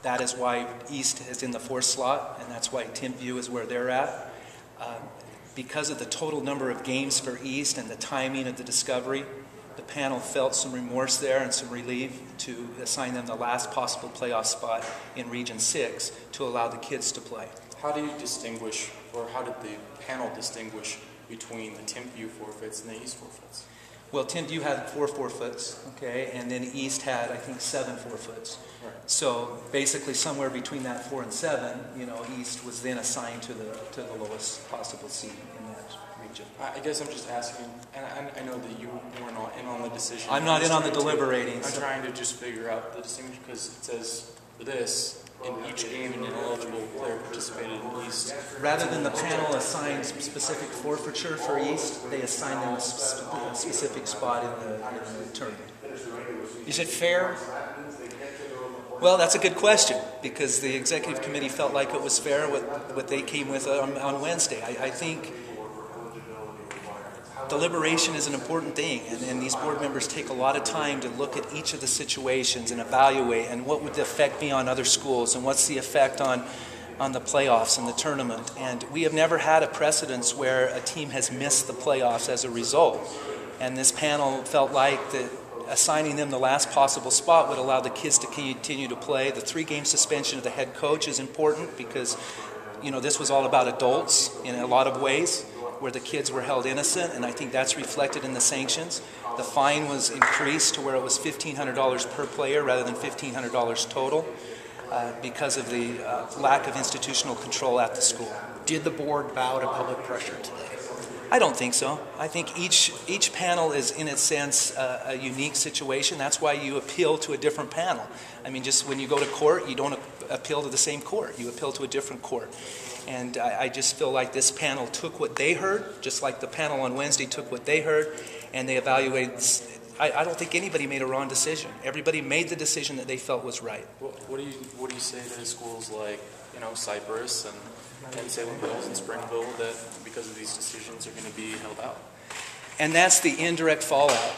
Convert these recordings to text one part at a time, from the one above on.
That is why East is in the 4th slot, and that's why Timpview is where they're at. Because of the total number of games for East and the timing of the discovery, the panel felt some remorse there and some relief to assign them the last possible playoff spot in Region 6 to allow the kids to play. How do you distinguish, or how did the panel distinguish between the Timpview forfeits and the East forfeits? Well, Timpview had 4 forfeits, okay, and then East had, I think, 7 forfeits. Right. So basically, somewhere between that 4 and 7, you know, East was then assigned to the lowest possible seed in that region. I guess I'm just asking, and I know that you weren't in on the decision. I'm not in on the deliberating. I'm trying to just figure out the distinction, because it says for this, in each game an ineligible player participated in East. Rather than the panel assign specific forfeiture for East, they assign them a specific spot in the tournament. Is it fair? Well, that's a good question, because the executive committee felt like it was fair what they came with on Wednesday. I think deliberation is an important thing, and these board members take a lot of time to look at each of the situations and evaluate, and what would the effect be on other schools, and what's the effect on the playoffs and the tournament. And we have never had a precedence where a team has missed the playoffs as a result. And this panel felt like that assigning them the last possible spot would allow the kids to continue to play. The 3-game suspension of the head coach is important because, you know, this was all about adults in a lot of ways, where the kids were held innocent, and I think that's reflected in the sanctions. The fine was increased to where it was $1,500 per player rather than $1,500 total because of the lack of institutional control at the school. Did the board bow to public pressure today? I don't think so. I think each panel is, in its sense, a unique situation. That's why you appeal to a different panel. I mean, just when you go to court, you don't appeal to the same court. You appeal to a different court. And I just feel like this panel took what they heard, just like the panel on Wednesday took what they heard, and they evaluated. I don't think anybody made a wrong decision. Everybody made the decision that they felt was right. What do you say to schools like, you know, Cypress and Salem Hills and Springville that because of these decisions are going to be held out? And that's the indirect fallout,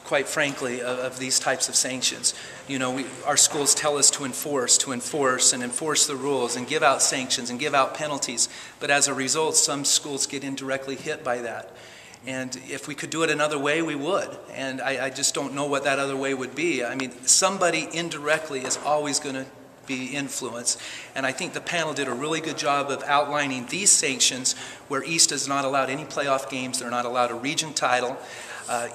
quite frankly, of these types of sanctions. You know, our schools tell us to enforce the rules and give out sanctions and give out penalties. But as a result, some schools get indirectly hit by that. And if we could do it another way, we would. And I just don't know what that other way would be. I mean, somebody indirectly is always going to be influenced. And I think the panel did a really good job of outlining these sanctions where East is not allowed any playoff games. They're not allowed a region title.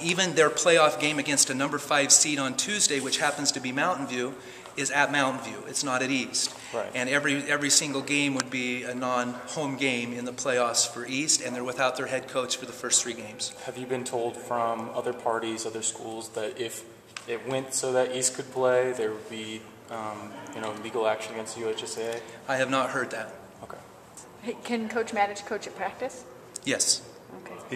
Even their playoff game against a number 5 seed on Tuesday, which happens to be Mountain View, is at Mountain View. It's not at East. Right. And every single game would be a non-home game in the playoffs for East, and they're without their head coach for the first 3 games. Have you been told from other parties, other schools, that if it went so that East could play, there would be you know, legal action against the UHSAA? I have not heard that. Okay. Hey, can Coach Maddich coach at practice? Yes. Okay.